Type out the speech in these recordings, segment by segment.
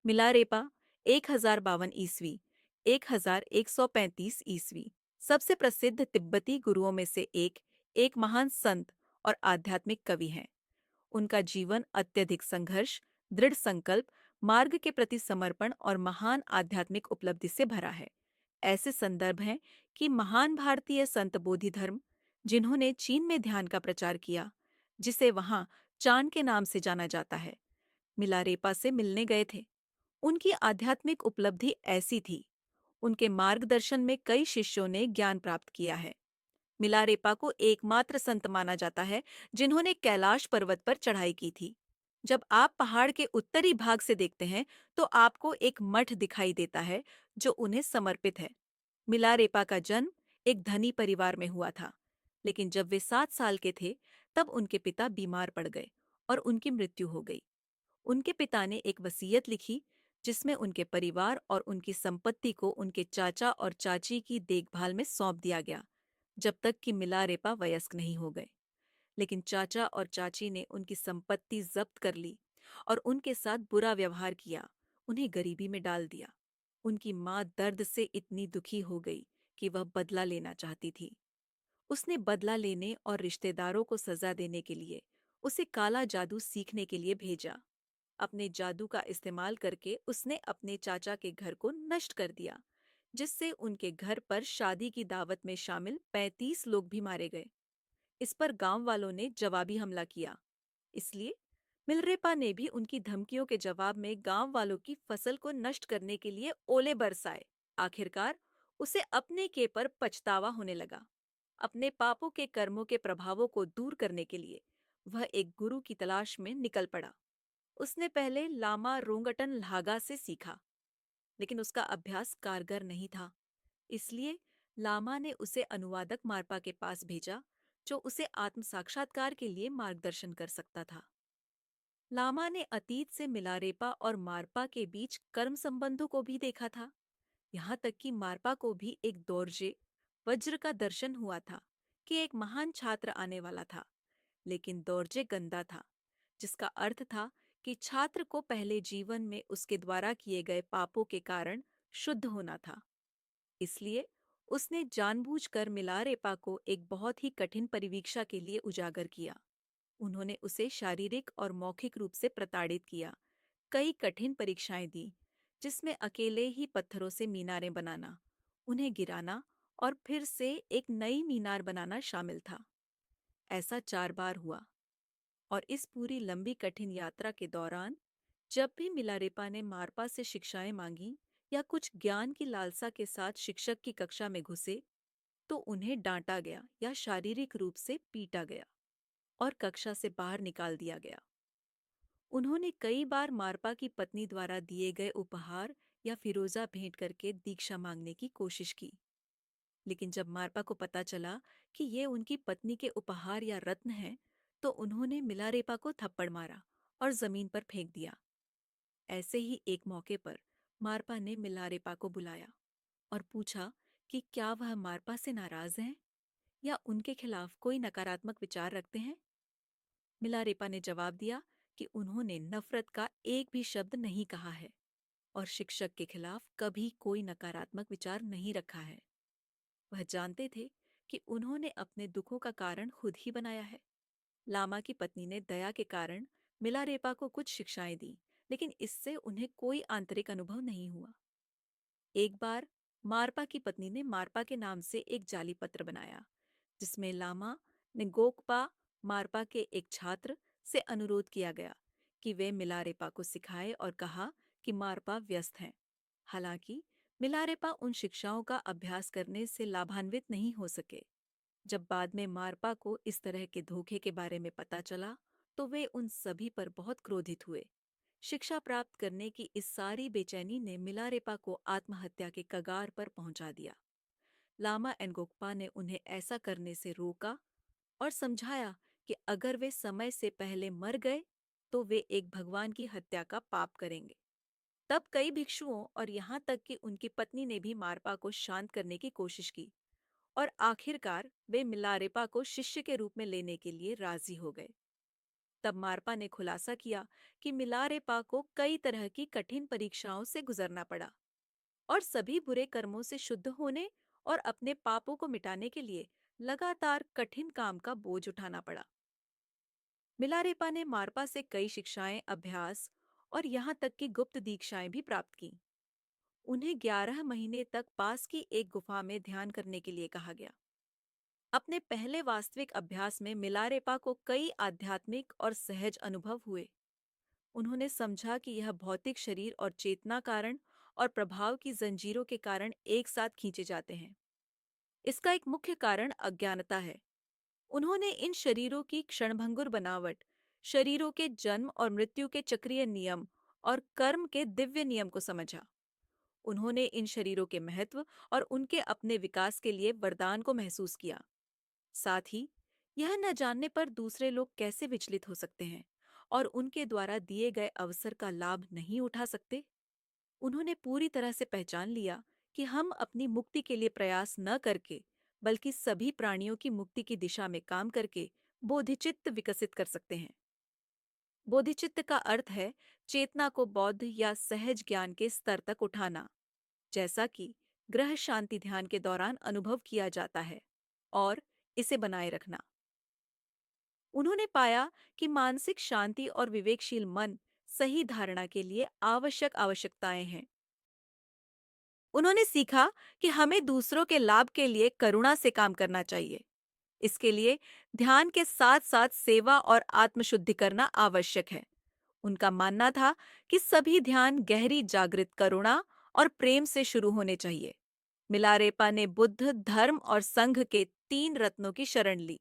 मिलारेपा 1052 ईस्वी 1135 ईस्वी सबसे प्रसिद्ध तिब्बती गुरुओं में से एक महान संत और आध्यात्मिक कवि हैं। उनका जीवन अत्यधिक संघर्ष, दृढ़ संकल्प, मार्ग के प्रति समर्पण और महान आध्यात्मिक उपलब्धि से भरा है। ऐसे संदर्भ हैं कि महान भारतीय संत बोधि धर्म, जिन्होंने चीन में ध्यान का प्रचार किया, जिसे वहां चान के नाम से जाना जाता है, मिलारेपा से मिलने गए थे। उनकी आध्यात्मिक उपलब्धि ऐसी थी, उनके मार्गदर्शन में कई शिष्यों ने ज्ञान प्राप्त किया है। मिलारेपा को एकमात्र संत माना जाता है जिन्होंने कैलाश पर्वत पर चढ़ाई की थी। जब आप पहाड़ के उत्तरी भाग से देखते हैं तो आपको एक मठ दिखाई देता है जो उन्हें समर्पित है। मिलारेपा का जन्म एक धनी परिवार में हुआ था, लेकिन जब वे 7 साल के थे तब उनके पिता बीमार पड़ गए और उनकी मृत्यु हो गई। उनके पिता ने एक वसीयत लिखी जिसमें उनके परिवार और उनकी संपत्ति को उनके चाचा और चाची की देखभाल में सौंप दिया गया, जब तक कि मिलारेपा वयस्क नहीं हो गए। लेकिन चाचा और चाची ने उनकी संपत्ति जब्त कर ली और उनके साथ बुरा व्यवहार किया, उन्हें गरीबी में डाल दिया। उनकी माँ दर्द से इतनी दुखी हो गई कि वह बदला लेना चाहती थी। उसने बदला लेने और रिश्तेदारों को सजा देने के लिए उसे काला जादू सीखने के लिए भेजा। अपने जादू का इस्तेमाल करके उसने अपने चाचा के घर को नष्ट कर दिया, जिससे उनके घर पर शादी की दावत में शामिल 35 लोग भी मारे गए। इस पर गांव वालों ने जवाबी हमला किया। इसलिए मिलरेपा ने भी उनकी धमकियों के जवाब में गांव वालों की फसल को नष्ट करने के लिए ओले बरसाए। आखिरकार उसे अपने के पर पछतावा होने लगा। अपने पापों के कर्मों के प्रभावों को दूर करने के लिए वह एक गुरु की तलाश में निकल पड़ा। उसने पहले लामा रोंगटन लहागा से सीखा, लेकिन उसका अभ्यास कारगर नहीं था। इसलिए लामा ने उसे अनुवादक मारपा के पास भेजा, जो उसे आत्म साक्षात्कार के लिए मार्गदर्शन कर सकता था। लामा ने अतीत से मिलारेपा और मारपा के बीच कर्म संबंधों को भी देखा था। यहाँ तक कि मारपा को भी एक दौर्जे वज्र का दर्शन हुआ था कि एक महान छात्र आने वाला था। लेकिन दौर्जे गंदा था, जिसका अर्थ था कि छात्र को पहले जीवन में उसके द्वारा किए गए पापों के कारण शुद्ध होना था। इसलिए उसने जानबूझकर मिलारेपा को एक बहुत ही कठिन परिवीक्षा के लिए उजागर किया। उन्होंने उसे शारीरिक और मौखिक रूप से प्रताड़ित किया, कई कठिन परीक्षाएं दी, जिसमें अकेले ही पत्थरों से मीनारें बनाना, उन्हें गिराना और फिर से एक नई मीनार बनाना शामिल था। ऐसा 4 बार हुआ, और इस पूरी लंबी कठिन यात्रा के दौरान जब भी मिलारेपा ने मारपा से शिक्षाएं मांगी या कुछ ज्ञान की लालसा के साथ शिक्षक की कक्षा में घुसे, तो उन्हें डांटा गया या शारीरिक रूप से पीटा गया और कक्षा से बाहर निकाल दिया गया। उन्होंने कई बार मारपा की पत्नी द्वारा दिए गए उपहार या फिरोजा भेंट करके दीक्षा मांगने की कोशिश की, लेकिन जब मारपा को पता चला कि ये उनकी पत्नी के उपहार या रत्न हैं, तो उन्होंने मिलारेपा को थप्पड़ मारा और जमीन पर फेंक दिया। ऐसे ही एक मौके पर मारपा ने मिलारेपा को बुलाया और पूछा कि क्या वह मारपा से नाराज हैं या उनके खिलाफ कोई नकारात्मक विचार रखते हैं। मिलारेपा ने जवाब दिया कि उन्होंने नफरत का एक भी शब्द नहीं कहा है और शिक्षक के खिलाफ कभी कोई नकारात्मक विचार नहीं रखा है। वह जानते थे कि उन्होंने अपने दुखों का कारण खुद ही बनाया है। लामा की पत्नी ने दया के कारण मिलारेपा को कुछ शिक्षाएं दी, लेकिन इससे उन्हें कोई आंतरिक अनुभव नहीं हुआ। एक बार मारपा की पत्नी ने मारपा के नाम से एक जाली पत्र बनाया, जिसमें लामा निगोकपा मारपा के एक छात्र से अनुरोध किया गया कि वे मिलारेपा को सिखाए और कहा कि मारपा व्यस्त हैं। हालांकि मिलारेपा उन शिक्षाओं का अभ्यास करने से लाभान्वित नहीं हो सके। जब बाद में मारपा को इस तरह के धोखे के बारे में पता चला, तो वे उन सभी पर बहुत क्रोधित हुए। शिक्षा प्राप्त करने की इस सारी बेचैनी ने मिलारेपा को आत्महत्या के कगार पर पहुंचा दिया। लामा एनगोकपा ने उन्हें ऐसा करने से रोका और समझाया कि अगर वे समय से पहले मर गए तो वे एक भगवान की हत्या का पाप करेंगे। तब कई भिक्षुओं और यहाँ तक कि उनकी पत्नी ने भी मारपा को शांत करने की कोशिश की, और आखिरकार वे मिलारेपा को शिष्य के रूप में लेने के लिए राजी हो गए। तब मारपा ने खुलासा किया कि मिलारेपा को कई तरह की कठिन परीक्षाओं से गुजरना पड़ा और सभी बुरे कर्मों से शुद्ध होने और अपने पापों को मिटाने के लिए लगातार कठिन काम का बोझ उठाना पड़ा। मिलारेपा ने मारपा से कई शिक्षाएं, अभ्यास और यहाँ तक कि गुप्त दीक्षाएं भी प्राप्त की। उन्हें 11 महीने तक पास की एक गुफा में ध्यान करने के लिए कहा गया। अपने पहले वास्तविक अभ्यास में मिलारेपा को कई आध्यात्मिक और सहज अनुभव हुए। उन्होंने समझा कि यह भौतिक शरीर और चेतना कारण और प्रभाव की जंजीरों के कारण एक साथ खींचे जाते हैं। इसका एक मुख्य कारण अज्ञानता है। उन्होंने इन शरीरों की क्षणभंगुर बनावट, शरीरों के जन्म और मृत्यु के चक्रीय नियम और कर्म के दिव्य नियम को समझा। उन्होंने इन शरीरों के महत्व और उनके अपने विकास के लिए वरदान को महसूस किया। साथ ही यह न जानने पर दूसरे लोग कैसे विचलित हो सकते हैं और उनके द्वारा दिए गए अवसर का लाभ नहीं उठा सकते। उन्होंने पूरी तरह से पहचान लिया कि हम अपनी मुक्ति के लिए प्रयास न करके बल्कि सभी प्राणियों की मुक्ति की दिशा में काम करके बोधिचित्त विकसित कर सकते हैं। बोधिचित्त का अर्थ है चेतना को बौद्ध या सहज ज्ञान के स्तर तक उठाना, जैसा कि ग्रह शांति ध्यान के दौरान अनुभव किया जाता है, और इसे बनाए रखना। उन्होंने पाया कि मानसिक शांति और विवेकशील मन सही धारणा के लिए आवश्यक आवश्यकताएं हैं। उन्होंने सीखा कि हमें दूसरों के लाभ के लिए करुणा से काम करना चाहिए। इसके लिए ध्यान के साथ साथ सेवा और आत्मशुद्धि करना आवश्यक है। उनका मानना था कि सभी ध्यान गहरी जागृत करुणा और प्रेम से शुरू होने चाहिए। मिलारेपा ने बुद्ध, धर्म और संघ के 3 रत्नों की शरण ली।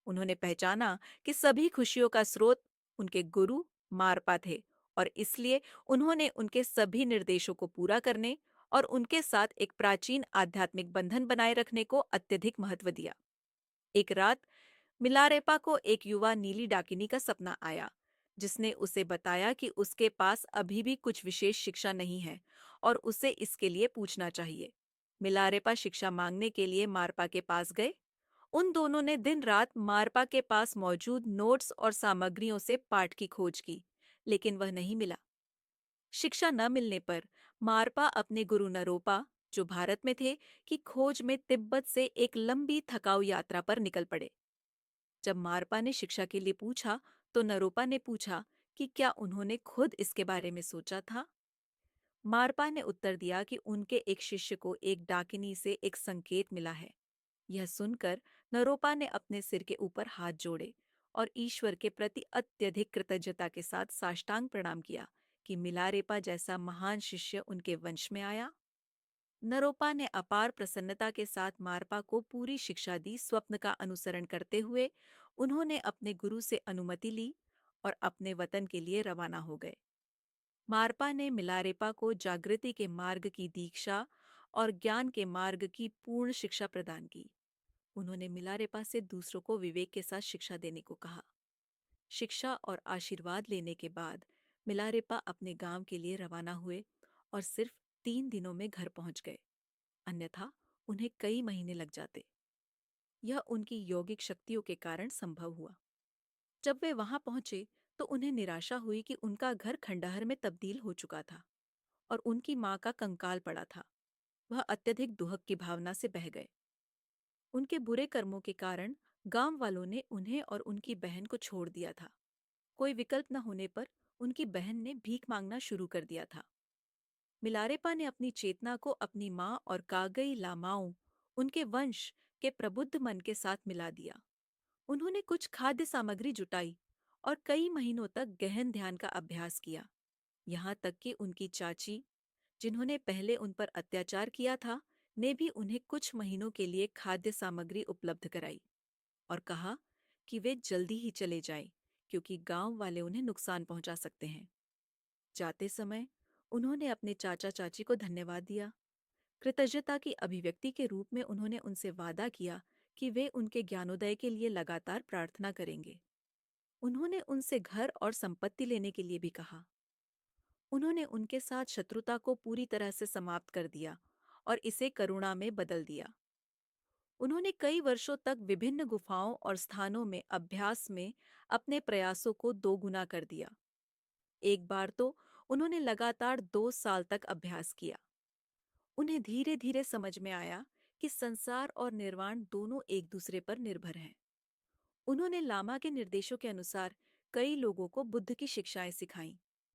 उन्होंने पहचाना कि सभी खुशियों का स्रोत उनके गुरु मारपा थे और इसलिए उन्होंने उनके सभी निर्देशों को पूरा करने और उनके साथ एक प्राचीन आध्यात्मिक बंधन बनाए रखने को अत्यधिक महत्व दिया। एक रात मिलारेपा को एक युवा नीली डाकिनी का सपना आया, जिसने उसे बताया कि उसके पास अभी भी कुछ विशेष शिक्षा नहीं है और उसे इसके लिए पूछना चाहिए। मिलारेपा शिक्षा मांगने के लिए मारपा के पास गए। उन दोनों ने दिन रात मारपा के पास मौजूद नोट्स और सामग्रियों से पाठ की खोज की, लेकिन वह नहीं मिला। शिक्षा न मिलने पर मारपा अपने गुरु नरोपा, जो भारत में थे, की खोज में तिब्बत से एक लंबी थकाऊ यात्रा पर निकल पड़े। जब मारपा ने शिक्षा के लिए पूछा, तो नरोपा ने पूछा कि क्या उन्होंने खुद इसके बारे में सोचा था। मारपा ने उत्तर दिया कि उनके एक शिष्य को एक डाकिनी से एक संकेत मिला है। यह सुनकर नरोपा ने अपने सिर के ऊपर हाथ जोड़े और ईश्वर के प्रति अत्यधिक कृतज्ञता के साथ साष्टांग प्रणाम किया कि मिलारेपा जैसा महान शिष्य उनके वंश में आया। नरोपा ने अपार प्रसन्नता के साथ मारपा को पूरी शिक्षा दी। स्वप्न का अनुसरण करते हुए उन्होंने अपने गुरु से अनुमति ली और अपने वतन के लिए रवाना हो गए। मारपा ने मिलारेपा को जागृति के मार्ग की दीक्षा और ज्ञान के मार्ग की पूर्ण शिक्षा प्रदान की। उन्होंने मिलारेपा से दूसरों को विवेक के साथ शिक्षा देने को कहा। शिक्षा और आशीर्वाद लेने के बाद मिलारेपा अपने गांव के लिए रवाना हुए और सिर्फ 3 दिनों में घर पहुंच गए, अन्यथा उन्हें कई महीने लग जाते। यह उनकी यौगिक शक्तियों के कारण संभव हुआ। जब वे वहां पहुंचे तो उन्हें निराशा हुई कि उनका घर खंडहर में तब्दील हो चुका था और उनकी मां का कंकाल पड़ा था। वह अत्यधिक दुहक की भावना से बह गए। उनके बुरे कर्मों के कारण गांव वालों ने उन्हें और उनकी बहन को छोड़ दिया था। कोई विकल्प न होने पर उनकी बहन ने भीख मांगना शुरू कर दिया था। मिलारेपा ने अपनी चेतना को अपनी माँ और कागई लामाओं, उनके वंश के प्रबुद्ध मन के साथ मिला दिया। उन्होंने कुछ खाद्य सामग्री जुटाई और कई महीनों तक गहन ध्यान का अभ्यास किया। यहाँ तक कि उनकी चाची, जिन्होंने पहले उन पर अत्याचार किया था, ने भी उन्हें कुछ महीनों के लिए खाद्य सामग्री उपलब्ध कराई और कहा कि वे जल्दी ही चले जाएं, क्योंकि गांव वाले उन्हें नुकसान पहुंचा सकते हैं। जाते समय उन्होंने अपने चाचा चाची को धन्यवाद दिया। कृतज्ञता की अभिव्यक्ति के रूप में उन्होंने उनसे वादा किया कि वे उनके ज्ञानोदय के लिए लगातार प्रार्थना करेंगे। उन्होंने उनसे घर और संपत्ति लेने के लिए भी कहा। उन्होंने उनके साथ शत्रुता को पूरी तरह से समाप्त कर दिया और इसे करुणा में बदल दिया। उन्होंने कई वर्षों तक विभिन्न गुफाओं और स्थानों में अभ्यास में अपने प्रयासों को दोगुना कर दिया। एक बार तो उन्होंने लगातार 2 साल तक अभ्यास किया। उन्हें धीरे धीरे समझ में आया कि संसार और निर्वाण दोनों एक दूसरे पर निर्भर हैं। उन्होंने लामा के निर्देशों के अनुसार कई लोगों को बुद्ध की शिक्षाएं सिखाईं।